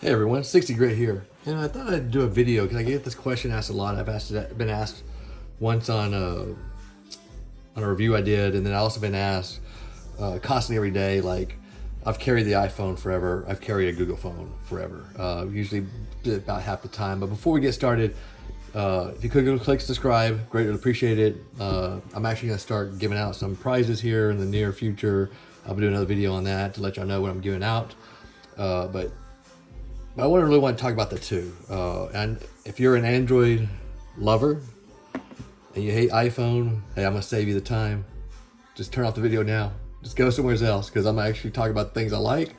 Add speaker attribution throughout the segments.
Speaker 1: Hey everyone, 60 Grit here. And I thought I'd do a video because I get this question asked a lot. Been asked once on a review I did, and then I also been asked constantly every day. Like, I've carried the iPhone forever. I've carried a Google phone forever. Usually about half the time. But before we get started, if you could click subscribe, greatly appreciate it. I'm actually going to start giving out some prizes here in the near future. I'll be doing another video on that to let y'all know what I'm giving out. But I really want to talk about the two. And if you're an Android lover and you hate iPhone, hey, I'm going to save you the time. Just turn off the video now. Just go somewhere else because I'm actually talking about things I like.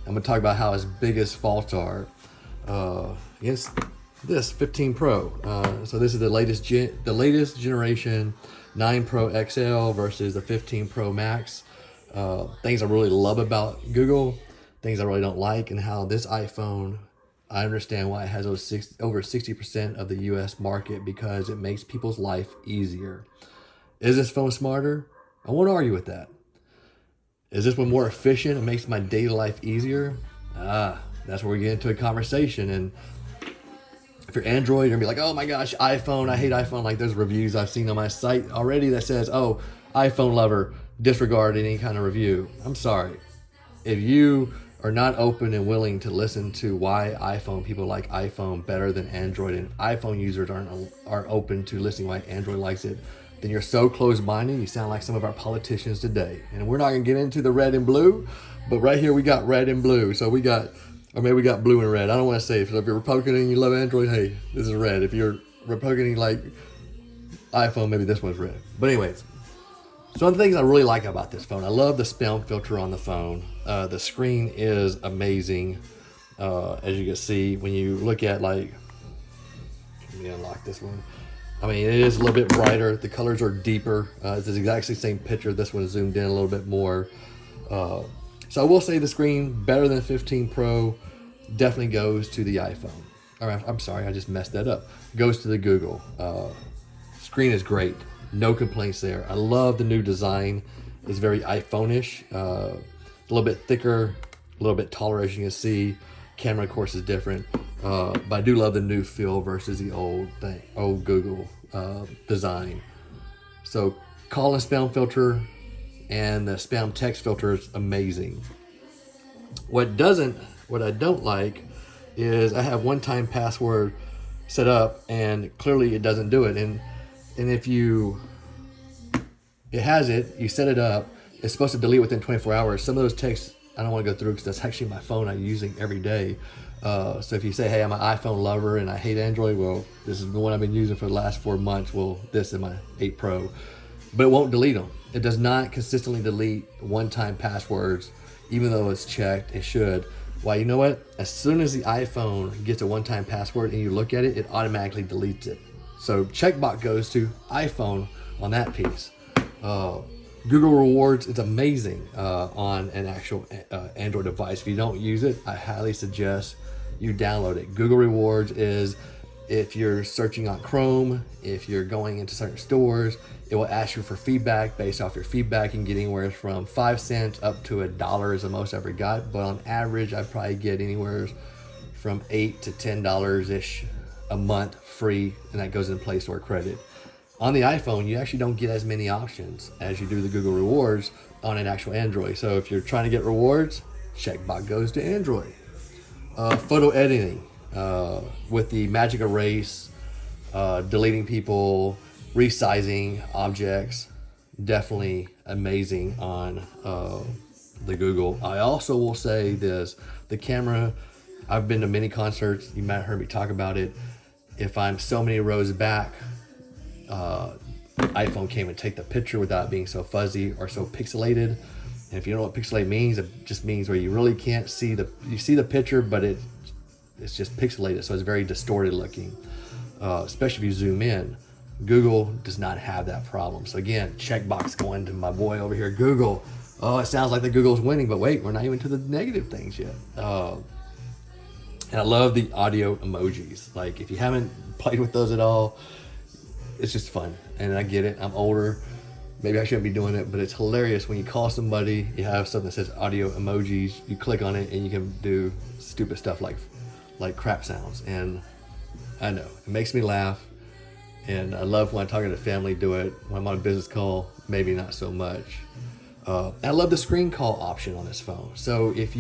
Speaker 1: I'm going to talk about how his biggest faults are against this 15 Pro. So this is the latest generation 9 Pro XL versus the 15 Pro Max. Things I really love about Google, things I really don't like, and how this iPhone, I understand why it has over 60% of the US market, because it makes people's life easier. Is this phone smarter? I won't argue with that. Is this one more efficient? It makes my daily life easier? That's where we get into a conversation. And if you're Android, you're gonna be like, oh my gosh, iPhone, I hate iPhone. Like, there's reviews I've seen on my site already that says, oh, iPhone lover, disregard any kind of review. I'm sorry. If you are not open and willing to listen to why people like iPhone better than Android, and iPhone users aren't open to listening why Android likes it, then you're so closed-minded. You sound like some of our politicians today. And we're not gonna get into the red and blue, but right here we got red and blue. So we got blue and red. I don't want to say if you're Republican and you love Android, hey, this is red. If you're Republican and you like iPhone, maybe this one's red. But anyways, so one of the things I really like about this phone, I love the spam filter on the phone. The screen is amazing. As you can see, when you look at, like, let me unlock this one. I mean, it is a little bit brighter. The colors are deeper. It's the exactly same picture. This one is zoomed in a little bit more. So I will say the screen, better than 15 Pro, definitely goes to the iPhone. I'm sorry, I just messed that up. Goes to the Google. Screen is great. No complaints there. I love the new design. It's very iPhone-ish. A little bit thicker, a little bit taller, as you can see. Camera, of course, is different. But I do love the new feel versus the old Google design. So call and spam filter and the spam text filter is amazing. What I don't like is I have one-time password set up and clearly it doesn't do it. And if you set it up, it's supposed to delete within 24 hours. Some of those texts I don't want to go through because that's actually my phone I'm using every day. So if you say, hey, I'm an iPhone lover and I hate Android, well, this is the one I've been using for the last 4 months. Well, this is my 8 Pro. But it won't delete them. It does not consistently delete one-time passwords, even though it's checked. It should. Why, you know what? As soon as the iPhone gets a one-time password and you look at it, it automatically deletes it. So checkbox goes to iPhone on that piece. Google Rewards, it's amazing on an actual Android device. If you don't use it, I highly suggest you download it. Google Rewards is, if you're searching on Chrome, if you're going into certain stores, it will ask you for feedback. Based off your feedback, you can get anywhere from 5 cents up to $1 is the most I've ever got. But on average, I probably get anywhere from $8 to $10-ish a month free, and that goes in Play Store credit. On the iPhone, you actually don't get as many options as you do the Google Rewards on an actual Android. So if you're trying to get rewards, checkbox goes to Android. Photo editing with the magic erase, deleting people, resizing objects, definitely amazing on the Google. I also will say this, the camera, I've been to many concerts, you might have heard me talk about it. If I'm so many rows back, iPhone came and take the picture without being so fuzzy or so pixelated. And if you know what pixelate means, it just means where you really can't see you see the picture, but it's just pixelated, so it's very distorted looking, especially if you zoom in. Google does not have that problem. So again, checkbox going to my boy over here, Google. Oh, it sounds like the Google's winning, but wait, we're not even to the negative things yet. And I love the audio emojis. Like, if you haven't played with those at all, it's just fun. And I get it, I'm older. Maybe I shouldn't be doing it, but it's hilarious when you call somebody, you have something that says audio emojis, you click on it and you can do stupid stuff like like crap sounds. And I know, it makes me laugh. And I love when I'm talking to family do it. When I'm on a business call, maybe not so much. I love the screen call option on this phone. So if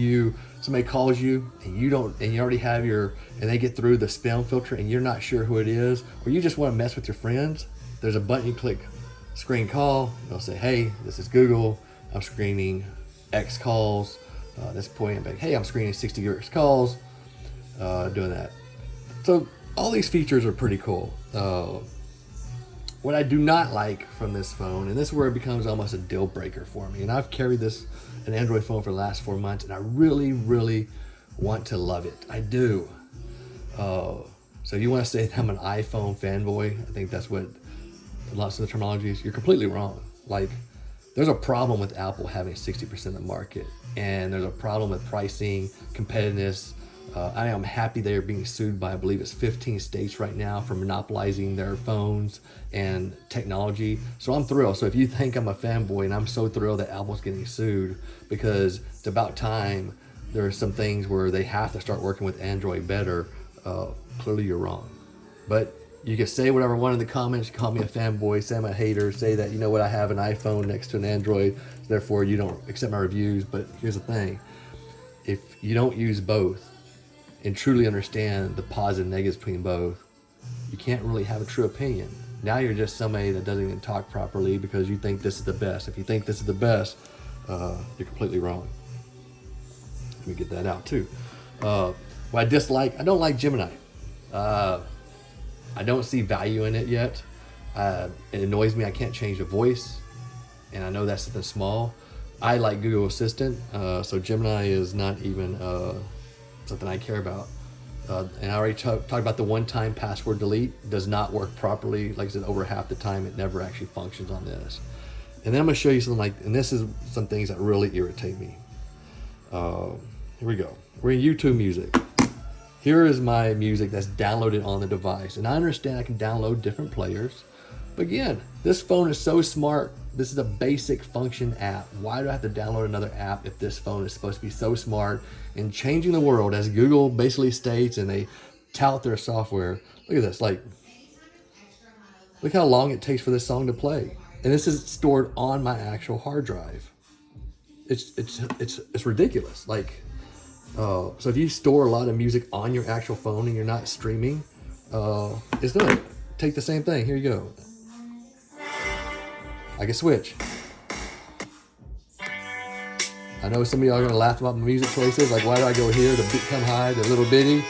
Speaker 1: somebody calls you and you already have and they get through the spam filter and you're not sure who it is, or you just want to mess with your friends, there's a button you click, screen call. They'll say, hey, this is Google. I'm screening X calls. At this point, I'm like, hey, I'm screening 60 X calls. Doing that. So all these features are pretty cool. What I do not like from this phone, and this is where it becomes almost a deal breaker for me, and I've carried an Android phone for the last 4 months, and I really, really want to love it. I do. So if you want to say that I'm an iPhone fanboy, I think that's what lots of the terminology is. You're completely wrong. Like, there's a problem with Apple having 60% of the market, and there's a problem with pricing, competitiveness. I am happy they're being sued by, I believe it's 15 states right now for monopolizing their phones and technology. So I'm thrilled. So if you think I'm a fanboy, and I'm so thrilled that Apple's getting sued, because it's about time. There are some things where they have to start working with Android better. Clearly you're wrong. But you can say whatever you want in the comments. You call me a fanboy, say I'm a hater, say that, you know what, I have an iPhone next to an Android, so therefore you don't accept my reviews. But here's the thing. If you don't use both, and truly understand the positives and negatives between both, you can't really have a true opinion. Now you're just somebody that doesn't even talk properly because you think this is the best. If you think this is the best, you're completely wrong. Let me get that out too. What I dislike, I don't like Gemini. I don't see value in it yet. It annoys me I can't change the voice, and I know that's something small. I like Google Assistant, so Gemini is not even something I care about. And I already talked about the one-time password delete. Does not work properly. Like I said, over half the time it never actually functions on this. And then I'm going to show you something and this is some things that really irritate me. Here we go. We're in YouTube Music. Here is my music that's downloaded on the device. And I understand I can download different players. But again, this phone is so smart. This is a basic function app. Why do I have to download another app if this phone is supposed to be so smart and changing the world, as Google basically states, and they tout their software? Look at this. Like, look how long it takes for this song to play. And this is stored on my actual hard drive. It's ridiculous. Like, so if you store a lot of music on your actual phone and you're not streaming, it's gonna take the same thing. Here you go. I can switch. I know some of y'all are gonna laugh about my music choices. Like, why do I go here, the come high, the little bitty?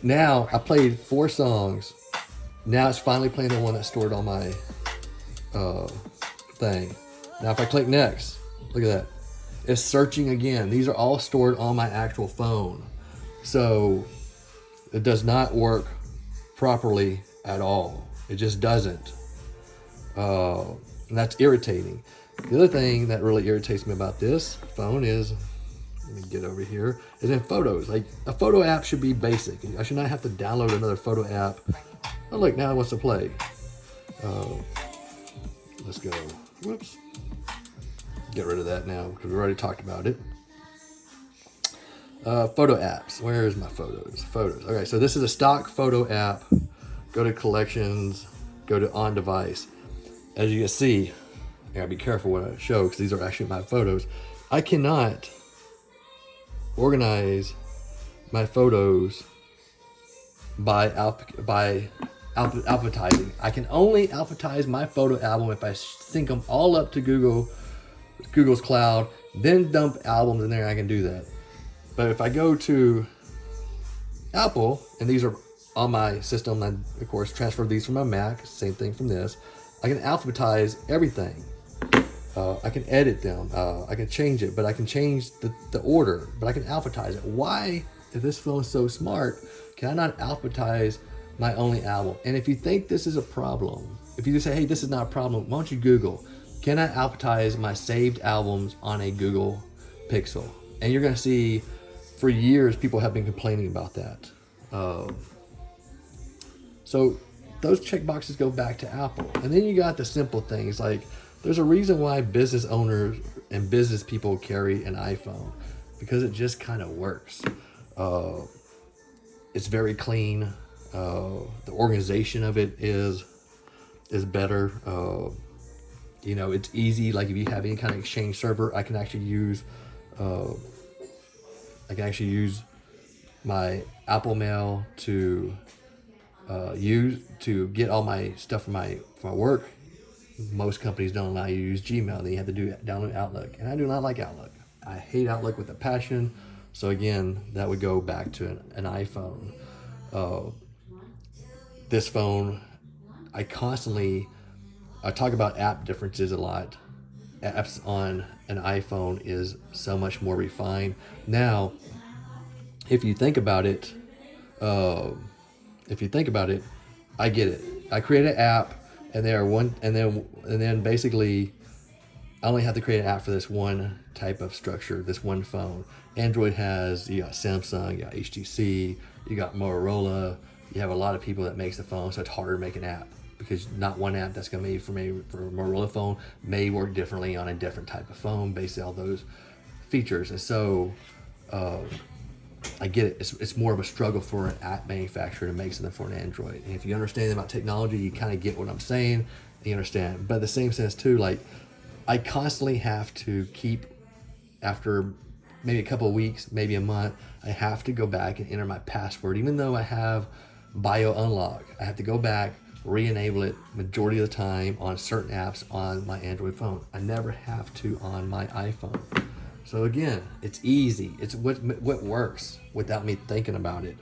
Speaker 1: Now I played 4 songs. Now it's finally playing the one that's stored on my thing. Now if I click next, look at that. It's searching again. These are all stored on my actual phone. So it does not work properly at all. It just doesn't. And that's irritating. The other thing that really irritates me about this phone is, let me get over here, is in photos. Like, a photo app should be basic. I should not have to download another photo app. Oh look, now it wants to play. Let's go. Whoops. Get rid of that now because we already talked about it. Photo apps. Where is my photos? Photos. Okay, so this is a stock photo app. Go to collections. Go to on device. As you can see, I gotta be careful what I show because these are actually my photos. I cannot organize my photos by alphabetizing. I can only alphabetize my photo album if I sync them all up to Google's cloud, then dump albums in there. I can do that. But if I go to Apple, and these are on my system, I of course transfer these from my Mac, same thing from this. I can alphabetize everything. I can edit them. I can change it, but I can change the order, but I can alphabetize it. Why, if this phone is so smart, can I not alphabetize my only album? And if you think this is a problem, if you just say, hey, this is not a problem, why don't you Google, can I alphabetize my saved albums on a Google Pixel? And you're gonna see, for years, people have been complaining about that. So those checkboxes go back to Apple. And then you got the simple things like, there's a reason why business owners and business people carry an iPhone, because it just kind of works. It's very clean. The organization of it is better. It's easy. Like if you have any kind of Exchange server, I can actually use my Apple Mail to get all my stuff for my work. Most companies don't allow you to use Gmail. Then you have to download Outlook, and I do not like Outlook. I hate Outlook with a passion. So again, that would go back to an iPhone. This phone, I talk about app differences a lot. Apps on an iPhone is so much more refined. Now, if you think about it, I get it. I create an app, and then basically, I only have to create an app for this one type of structure, this one phone. Android you got Samsung, you got HTC, you got Motorola. You have a lot of people that makes the phone, so it's harder to make an app because not one app that's going to be for a Motorola phone may work differently on a different type of phone based on all those features. And so I get it. It's more of a struggle for an app manufacturer to make something for an Android. And if you understand about technology, you kind of get what I'm saying. And you understand. But in the same sense too, like I constantly have to keep, after maybe a couple of weeks, maybe a month, I have to go back and enter my password. Even though I have bio unlock, I have to go back, re-enable it majority of the time on certain apps on my Android phone. I never have to on my iPhone. So again, it's easy. It's what works without me thinking about it.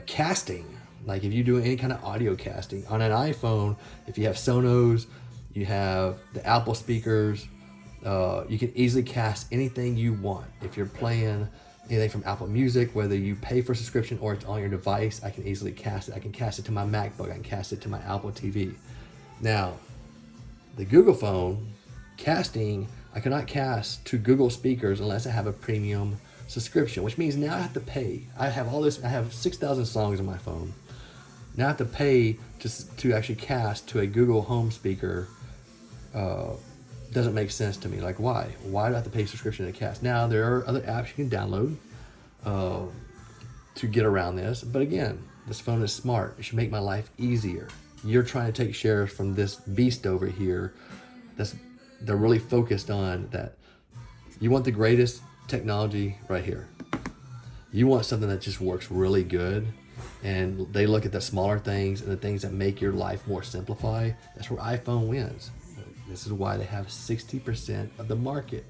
Speaker 1: Casting, like if you do any kind of audio casting on an iPhone, if you have Sonos, you have the Apple speakers, you can easily cast anything you want. If you're playing anything from Apple Music, whether you pay for a subscription or it's on your device, I can easily cast it. I can cast it to my MacBook. I can cast it to my Apple TV. Now, the Google phone, casting, I cannot cast to Google speakers unless I have a premium subscription, which means now I have to pay. I have 6,000 songs on my phone. Now I have to pay to actually cast to a Google Home speaker. Doesn't make sense to me. Like, why? Why do I have to pay subscription to cast? Now, there are other apps you can download to get around this. But again, this phone is smart. It should make my life easier. You're trying to take shares from this beast over here. They're really focused on that. You want the greatest technology right here. You want something that just works really good. And they look at the smaller things and the things that make your life more simplified. That's where iPhone wins. This is why they have 60% of the market.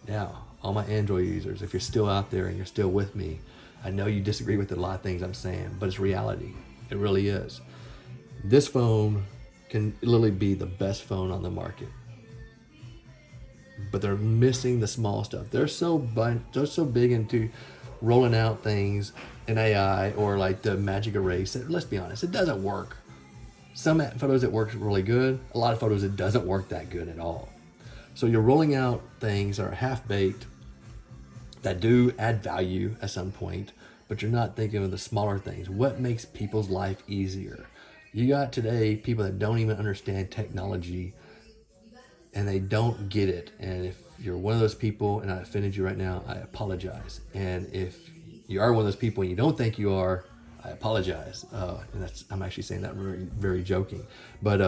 Speaker 1: Now, all my Android users, if you're still out there and you're still with me, I know you disagree with a lot of things I'm saying, but it's reality. It really is. This phone can literally be the best phone on the market. But they're missing the small stuff. They're so big into rolling out things in AI or like the magic erase. Let's be honest, it doesn't work. Some photos it works really good. A lot of photos it doesn't work that good at all. So you're rolling out things that are half-baked that do add value at some point, but you're not thinking of the smaller things. What makes people's life easier? You got today people that don't even understand technology and they don't get it. And if you're one of those people and I offended you right now, I apologize. And if you are one of those people and you don't think you are, I apologize. And I'm actually saying that very, very joking. But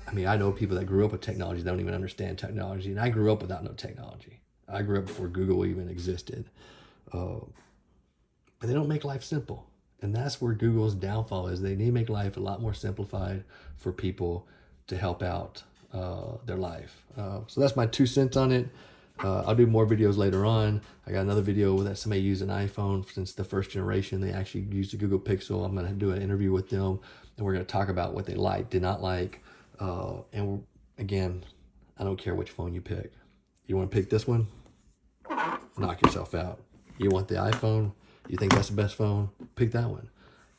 Speaker 1: I know people that grew up with technology that don't even understand technology. And I grew up without no technology. I grew up before Google even existed. But they don't make life simple. And that's where Google's downfall is. They need to make life a lot more simplified for people to help out their life. So that's my 2 cents on it. I'll do more videos later on. I got another video that somebody used an iPhone since the first generation. They actually used the Google Pixel. I'm going to do an interview with them, and we're going to talk about what they like, did not like. And again, I don't care which phone you pick. You want to pick this one? Knock yourself out. You want the iPhone? You think that's the best phone? Pick that one.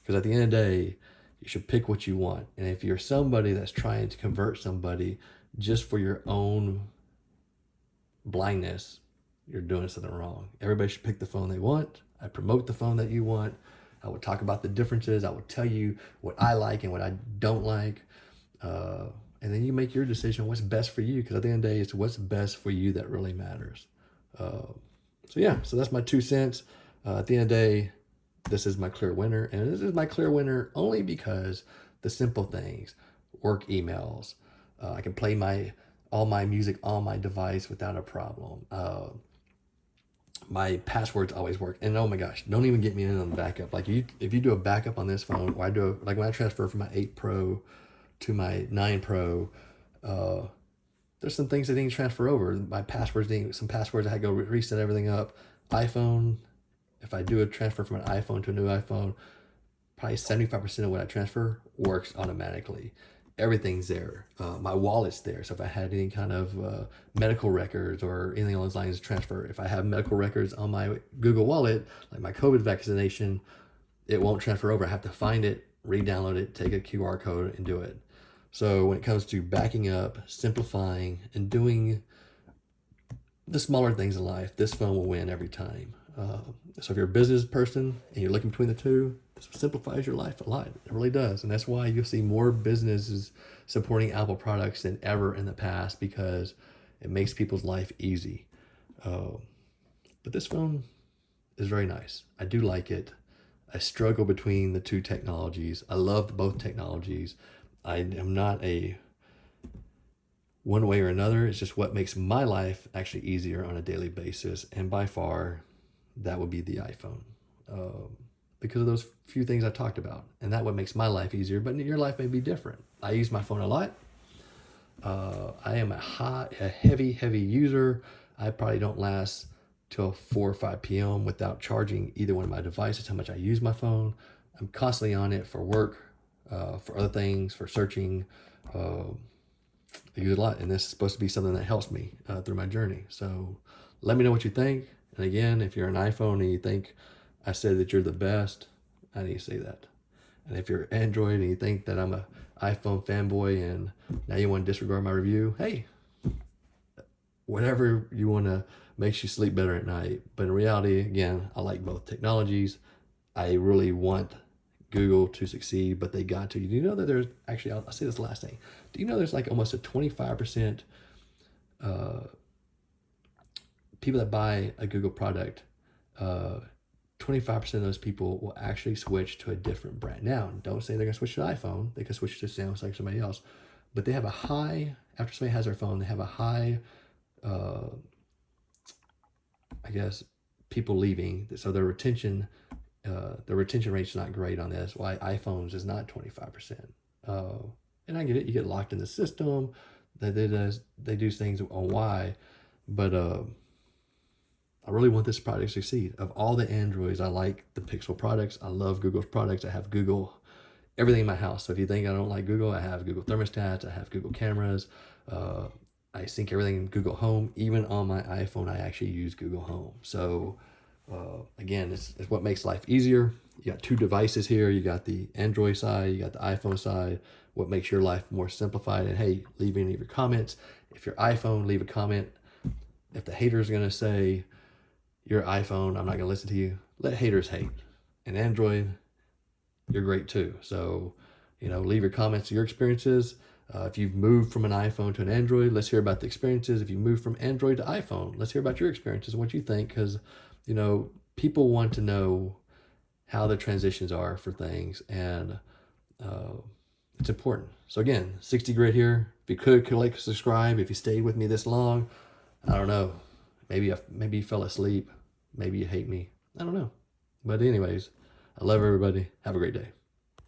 Speaker 1: Because at the end of the day, you should pick what you want. And if you're somebody that's trying to convert somebody just for your own blindness, you're doing something wrong. Everybody should pick the phone they want. I promote the phone that you want. I will talk about the differences. I will tell you what I like and what I don't like. And then you make your decision what's best for you. Because at the end of the day, it's what's best for you that really matters. So yeah, so that's my 2 cents. At the end of the day, this is my clear winner, and this is my clear winner only because the simple things, work emails, I can play all my music on my device without a problem. My passwords always work, and oh my gosh, don't even get me in on the backup. Like if you do a backup on this phone, or like when I transfer from my 8 Pro to my 9 Pro, there's some things that didn't transfer over. My passwords some passwords I had to go reset everything up. iPhone, if I do a transfer from an iPhone to a new iPhone, probably 75% of what I transfer works automatically. Everything's there. My wallet's there. So if I had any kind of medical records or anything along those lines to transfer, if I have medical records on my Google Wallet, like my COVID vaccination, it won't transfer over. I have to find it, re-download it, take a QR code, and do it. So when it comes to backing up, simplifying, and doing the smaller things in life, this phone will win every time. So if you're a business person and you're looking between the two, this simplifies your life a lot. It really does. And that's why you'll see more businesses supporting Apple products than ever in the past, because it makes people's life easy. But this phone is very nice. I do like it. I struggle between the two technologies. I love both technologies. I am not a one way or another. It's just what makes my life actually easier on a daily basis. And by far, that would be the iPhone. Because of those few things I talked about. And that what makes my life easier, but your life may be different. I use my phone a lot. I am a heavy user. I probably don't last till 4 or 5 p.m. without charging either one of my devices, how much I use my phone. I'm constantly on it for work, for other things, for searching. I use it a lot, and this is supposed to be something that helps me through my journey. So let me know what you think. And again, if you're an iPhone and you think I said that you're the best, I need to say that. And if you're Android and you think that I'm a iPhone fanboy and now you want to disregard my review, hey, whatever you want to makes you sleep better at night. But in reality, again, I like both technologies. I really want Google to succeed, but they got to. Do you know that there's actually, I'll say this last thing. Do you know there's like almost a 25% people that buy a Google product, 25% of those people will actually switch to a different brand. Now, don't say they're going to switch to iPhone. They can switch to Samsung, somebody else. But they have a high, after somebody has their phone, they have a high, I guess, people leaving. So their retention rate's not great on this. Why iPhones is not 25%. And I get it. You get locked in the system. They do things on why. But I really want this product to succeed. Of all the Androids, I like the Pixel products. I love Google's products. I have Google everything in my house. So if you think I don't like Google, I have Google thermostats. I have Google cameras. I sync everything in Google Home. Even on my iPhone, I actually use Google Home. So again, it's what makes life easier. You got two devices here. You got the Android side. You got the iPhone side. What makes your life more simplified. And hey, leave any of your comments. If you're iPhone, leave a comment. If the hater's going to say, you're iPhone, I'm not going to listen to you, let haters hate. And Android, you're great too. So, leave your comments, your experiences. If you've moved from an iPhone to an Android, let's hear about the experiences. If you moved from Android to iPhone, let's hear about your experiences and what you think. Because, people want to know how the transitions are for things. And it's important. So again, 60 grit here. If you could like, subscribe. If you stayed with me this long, I don't know. Maybe you fell asleep. Maybe you hate me. I don't know. But anyways, I love everybody. Have a great day.